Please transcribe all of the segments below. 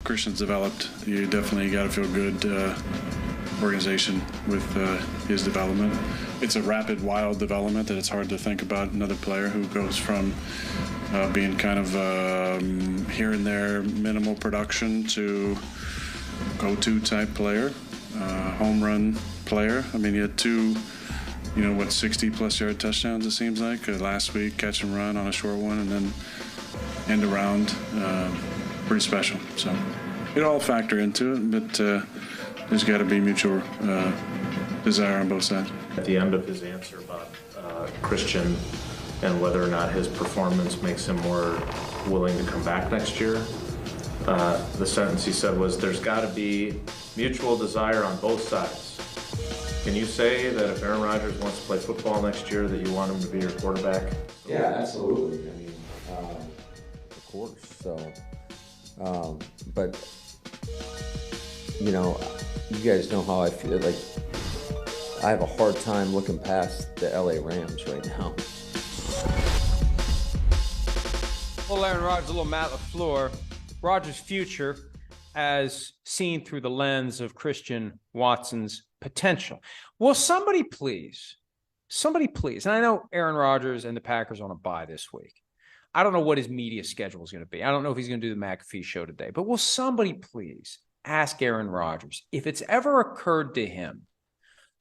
Christian's developed, you definitely got to feel good organization with his development. It's a rapid, wild development that it's hard to think about another player who goes from being kind of here and there minimal production to go-to type player, home run player. I mean, he had two, 60-plus yard touchdowns, it seems like. Last week, catch and run on a short one, and then end around. Pretty special. So it all factor into it, but there's got to be mutual desire on both sides. At the end of his answer about Christian and whether or not his performance makes him more willing to come back next year, the sentence he said was, "There's got to be mutual desire on both sides." Can you say that if Aaron Rodgers wants to play football next year, that you want him to be your quarterback? Yeah, absolutely. I mean, of course. So, but you guys know how I feel. Like, I have a hard time looking past the LA Rams right now. Well, Aaron Rodgers, a little Matt LaFleur. Rodgers' future as seen through the lens of Christian Watson's potential. Will somebody please, and I know Aaron Rodgers and the Packers are on a bye this week. I don't know what his media schedule is going to be. I don't know if he's going to do the McAfee show today, but will somebody please ask Aaron Rodgers if it's ever occurred to him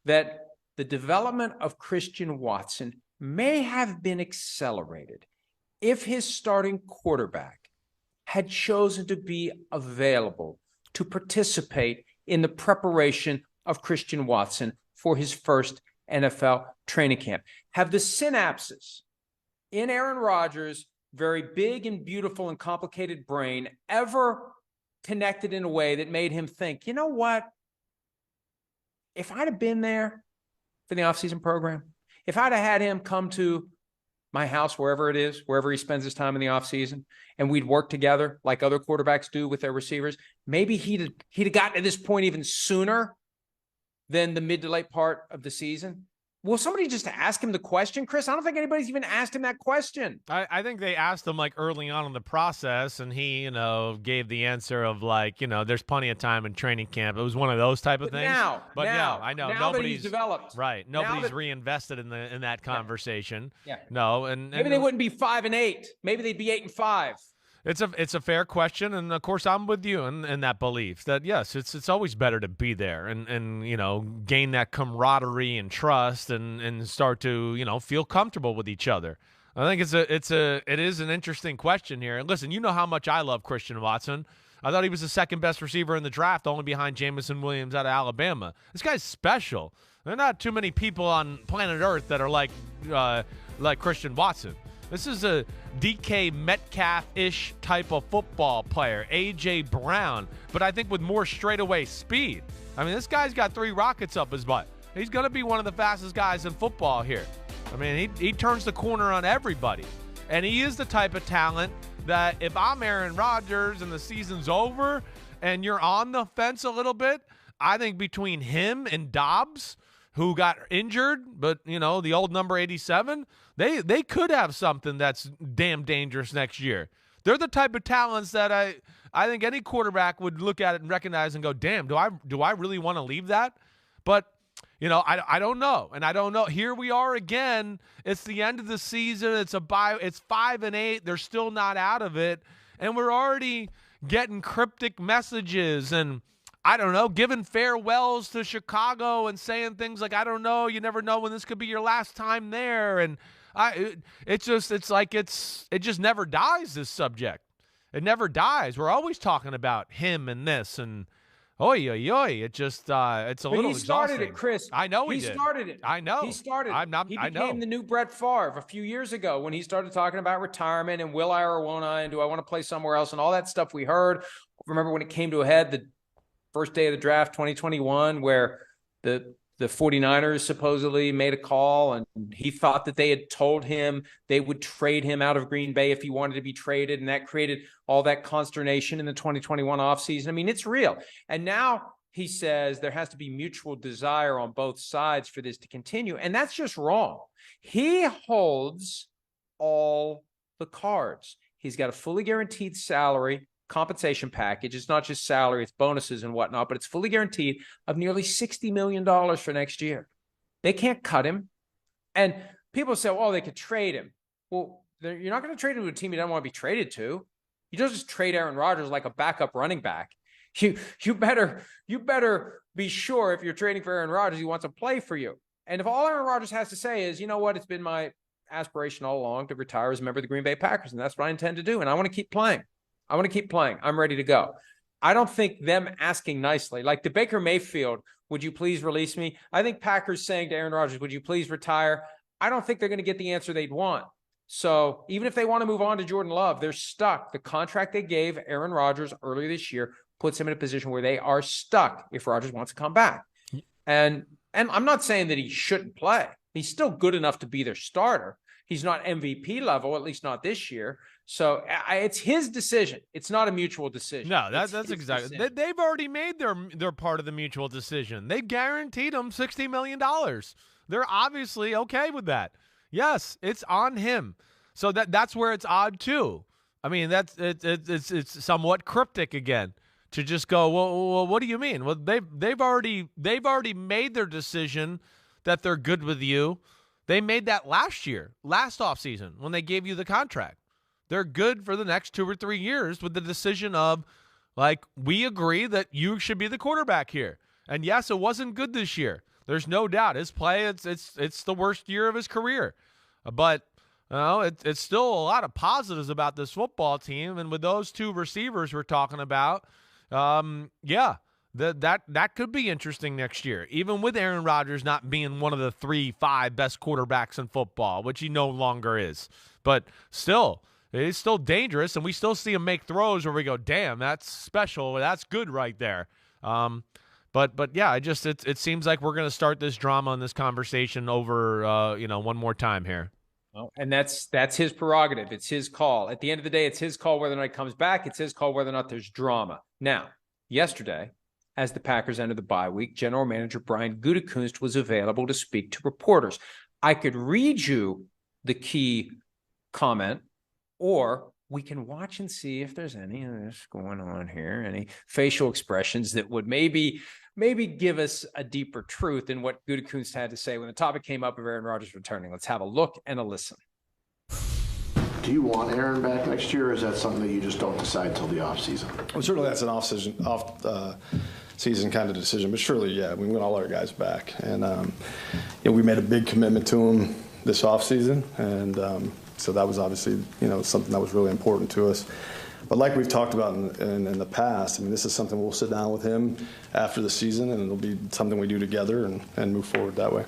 that the development of Christian Watson may have been accelerated if his starting quarterback had chosen to be available to participate in the preparation of Christian Watson for his first NFL training camp. Have the synapses in Aaron Rodgers' very big and beautiful and complicated brain ever connected in a way that made him think, you know what? If I'd have been there for the offseason program, if I'd have had him come to my house, wherever it is, wherever he spends his time in the offseason, and we'd work together like other quarterbacks do with their receivers, maybe he'd have gotten to this point even sooner than the mid to late part of the season. Will somebody just ask him the question, Chris? I don't think anybody's even asked him that question. I think they asked him like early on in the process, and he, gave the answer of like, there's plenty of time in training camp. It was one of those type of things. Now, I know now nobody's that he's developed, right. Nobody's reinvested in that conversation. Yeah. No, and maybe they wouldn't be 5-8. Maybe they'd be 8-5. It's a fair question, and of course I'm with you in that belief that yes, it's always better to be there and gain that camaraderie and trust and start to feel comfortable with each other. I think it is an interesting question here. And listen, you know how much I love Christian Watson. I thought he was the second best receiver in the draft, only behind Jamison Williams out of Alabama. This guy's special. There are not too many people on planet Earth that are like Christian Watson. This is a DK Metcalf-ish type of football player, A.J. Brown, but I think with more straightaway speed. I mean, this guy's got 3 rockets up his butt. He's going to be one of the fastest guys in football here. I mean, he turns the corner on everybody, and he is the type of talent that if I'm Aaron Rodgers and the season's over and you're on the fence a little bit, I think between him and Dobbs, who got injured, but, the old number 87, they could have something that's damn dangerous next year. They're the type of talents that I think any quarterback would look at it and recognize and go, damn, do I really want to leave that? But, I don't know. And I don't know. Here we are again. It's the end of the season. It's 5-8. They're still not out of it. And we're already getting cryptic messages and, I don't know, giving farewells to Chicago and saying things like, I don't know, you never know when this could be your last time there. And it just never dies, this subject. It never dies. We're always talking about him and this and oy. It just, it's a little exhausting. He started it, Chris. I know he did. He started it. I know. He started it. He I became the new Brett Favre a few years ago when he started talking about retirement and will I or won't I and do I want to play somewhere else and all that stuff we heard. Remember when it came to a head, the first day of the draft 2021 where the 49ers supposedly made a call and he thought that they had told him they would trade him out of Green Bay if he wanted to be traded, and that created all that consternation in the 2021 offseason. I mean, it's real. And now he says there has to be mutual desire on both sides for this to continue, and that's just wrong. He holds all the cards. He's got a fully guaranteed salary compensation package. It's not just salary, it's bonuses and whatnot, but it's fully guaranteed of nearly $60 million for next year. They can't cut him. And people say, oh, they could trade him. Well, you're not going to trade him to a team you don't want to be traded to. You don't just trade Aaron Rodgers like a backup running back. You better be sure if you're trading for Aaron Rodgers, he wants to play for you. And if all Aaron Rodgers has to say is, you know what, it's been my aspiration all along to retire as a member of the Green Bay Packers, and that's what I intend to do. And I want to keep playing. I'm ready to go. I don't think them asking nicely, like the Baker Mayfield, would you please release me? I think Packers saying to Aaron Rodgers, would you please retire? I don't think they're going to get the answer they'd want. So even if they want to move on to Jordan Love, they're stuck. The contract they gave Aaron Rodgers earlier this year puts him in a position where they are stuck if Rodgers wants to come back. And I'm not saying that he shouldn't play. He's still good enough to be their starter. He's not MVP level, at least not this year. So it's his decision. It's not a mutual decision. No, that's exactly. They've already made their part of the mutual decision. They guaranteed him $60 million. They're obviously okay with that. Yes, it's on him. So that's where it's odd too. I mean, it's somewhat cryptic again to just go, well, what do you mean? Well, they've already made their decision that they're good with you. They made that last offseason when they gave you the contract. They're good for the next 2 or 3 years with the decision of, like, we agree that you should be the quarterback here. And yes, it wasn't good this year. There's no doubt. His play, it's the worst year of his career. But it's still a lot of positives about this football team. And with those 2 receivers we're talking about, that could be interesting next year, even with Aaron Rodgers not being one of the 3-5 best quarterbacks in football, which he no longer is. But still, it's still dangerous, and we still see him make throws where we go, damn, that's special. That's good right there. But yeah, it seems like we're going to start this drama and this conversation over, one more time here. Well, and that's his prerogative. It's his call. At the end of the day, it's his call whether or not he comes back. It's his call whether or not there's drama. Now, yesterday, as the Packers entered the bye week, General Manager Brian Gutekunst was available to speak to reporters. I could read you the key comment, or we can watch and see if there's any of this going on here, any facial expressions that would maybe give us a deeper truth in what Gutekunst had to say when the topic came up of Aaron Rodgers returning. Let's have a look and a listen. Do you want Aaron back next year, or is that something that you just don't decide till the offseason? Well, certainly that's an off-season kind of decision, but surely, yeah, we want all our guys back. And, we made a big commitment to him this offseason, and so that was obviously, something that was really important to us. But like we've talked about in the past, I mean, this is something we'll sit down with him after the season, and it'll be something we do together and move forward that way.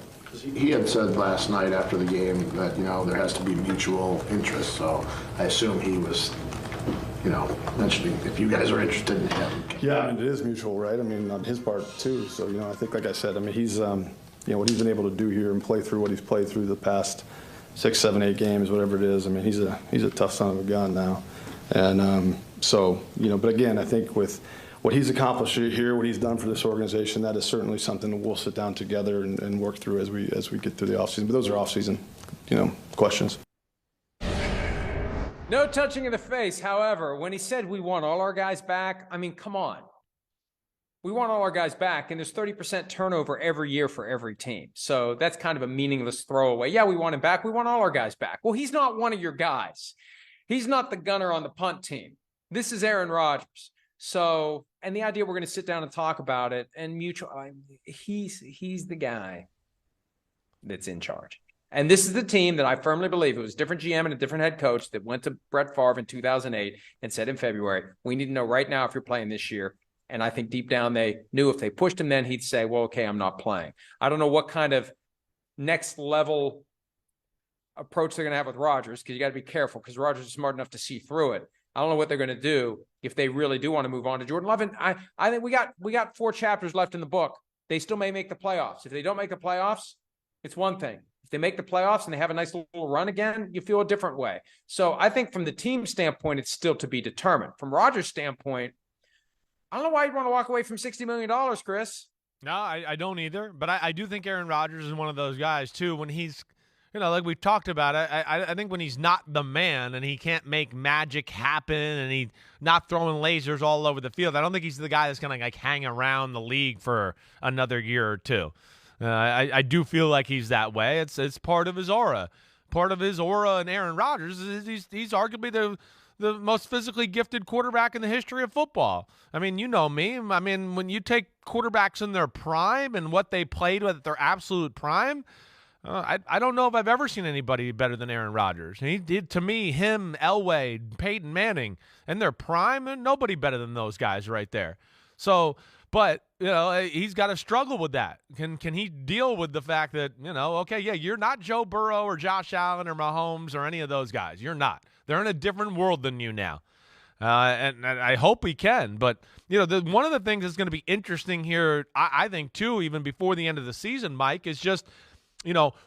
He had said last night after the game that, there has to be mutual interest. So I assume he was, mentioning if you guys are interested in him. Yeah, I mean, it is mutual, right? I mean, on his part too. So, I think, like I said, I mean, he's, what he's been able to do here and play through what he's played through the past 6, 7, 8 games, whatever it is. I mean, he's a tough son of a gun now. And but again, I think with what he's accomplished here, what he's done for this organization, that is certainly something that we'll sit down together and work through as we get through the offseason. But those are offseason, questions. No touching in the face. However, when he said we want all our guys back, I mean, come on. We want all our guys back, and there's 30% turnover every year for every team. So that's kind of a meaningless throwaway. Yeah, we want him back. We want all our guys back. Well, he's not one of your guys. He's not the gunner on the punt team. This is Aaron Rodgers. So, and the idea we're going to sit down and talk about it and he's the guy that's in charge. And this is the team that I firmly believe, it was a different GM and a different head coach that went to Brett Favre in 2008 and said in February, we need to know right now if you're playing this year. And I think deep down they knew if they pushed him, then he'd say, well, okay, I'm not playing. I don't know what kind of next level approach they're going to have with Rodgers, because you got to be careful, because Rodgers is smart enough to see through it. I don't know what they're going to do if they really do want to move on to Jordan Love. And I think we got 4 chapters left in the book. They still may make the playoffs. If they don't make the playoffs, it's one thing. If they make the playoffs and they have a nice little run again, you feel a different way. So I think from the team standpoint, it's still to be determined. From Rodgers' standpoint, I don't know why you'd want to walk away from $60 million, Chris. No, I don't either. But I do think Aaron Rodgers is one of those guys, too, when he's like we've talked about, I think when he's not the man and he can't make magic happen and he's not throwing lasers all over the field, I don't think he's the guy that's going to like hang around the league for another year or two. I do feel like he's that way. It's part of his aura. Part of his aura and Aaron Rodgers is he's arguably the most physically gifted quarterback in the history of football. I mean, you know me. I mean, when you take quarterbacks in their prime and what they played with at their absolute prime, I don't know if I've ever seen anybody better than Aaron Rodgers. And he did, to me, him, Elway, Peyton Manning, in their prime, and nobody better than those guys right there. So, but, he's got to struggle with that. Can he deal with the fact that, okay, yeah, you're not Joe Burrow or Josh Allen or Mahomes or any of those guys. You're not. They're in a different world than you now. And I hope he can. But, one of the things that's going to be interesting here, I think, too, even before the end of the season, Mike, is just,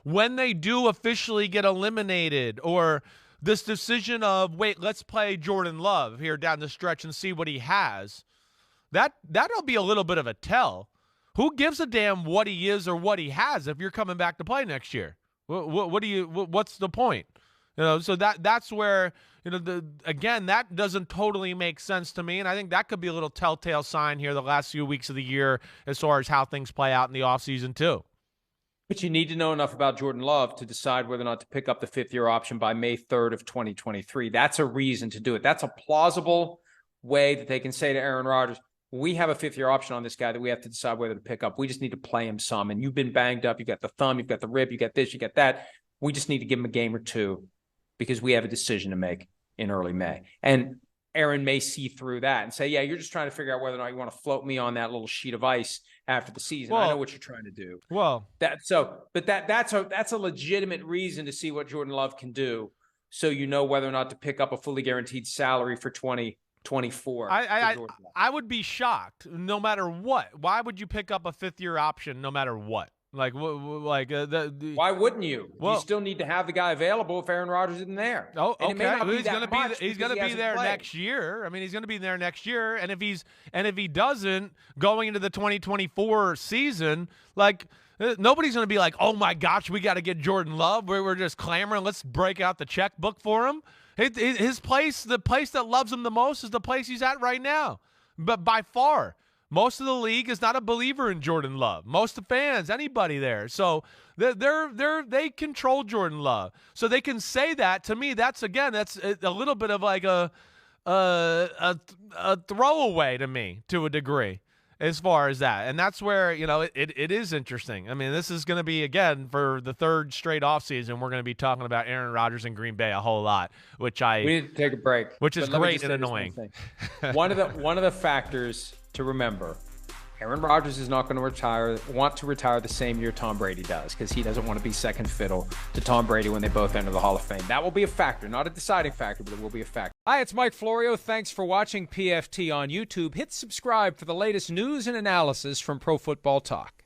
when they do officially get eliminated, or this decision of, wait, let's play Jordan Love here down the stretch and see what he has, that'll be a little bit of a tell. Who gives a damn what he is or what he has if you're coming back to play next year? What's the point? So that's where, again, that doesn't totally make sense to me, and I think that could be a little telltale sign here the last few weeks of the year as far as how things play out in the offseason too. But you need to know enough about Jordan Love to decide whether or not to pick up the fifth-year option by May 3rd of 2023. That's a reason to do it. That's a plausible way that they can say to Aaron Rodgers, we have a fifth-year option on this guy that we have to decide whether to pick up. We just need to play him some. And you've been banged up. You got the thumb, you've got the rib, you got this, you got that. We just need to give him a game or two because we have a decision to make in early May. And Aaron may see through that and say, yeah, you're just trying to figure out whether or not you want to float me on that little sheet of ice after the season. I know what you're trying to do. That's a legitimate reason to see what Jordan Love can do, so you know whether or not to pick up a fully guaranteed salary for 2024. I would be shocked no matter what. Why would you pick up a fifth-year option no matter what? Why wouldn't you? You still need to have the guy available if Aaron Rodgers isn't there. Oh, okay. He's going to be there next year. I mean, he's going to be there next year. And if he doesn't, going into the 2024 season, nobody's going to be like, oh my gosh, we got to get Jordan Love. We're just clamoring. Let's break out the checkbook for him. His place, the place that loves him the most, is the place he's at right now. But by far. Most of the league is not a believer in Jordan Love. Most of the fans, anybody there. So they control Jordan Love. So they can say that. To me, that's a little bit of like a throwaway to me, to a degree, as far as that. And that's where, it is interesting. I mean, this is going to be, again, for the third straight offseason, we're going to be talking about Aaron Rodgers and Green Bay a whole lot, we need to take a break. Which is great and annoying. One of the factors to remember, Aaron Rodgers is not going to want to retire the same year Tom Brady does, because he doesn't want to be second fiddle to Tom Brady when they both enter the Hall of Fame. That will be a factor, not a deciding factor, but it will be a factor. Hi, it's Mike Florio. Thanks for watching PFT on YouTube. Hit subscribe for the latest news and analysis from Pro Football Talk.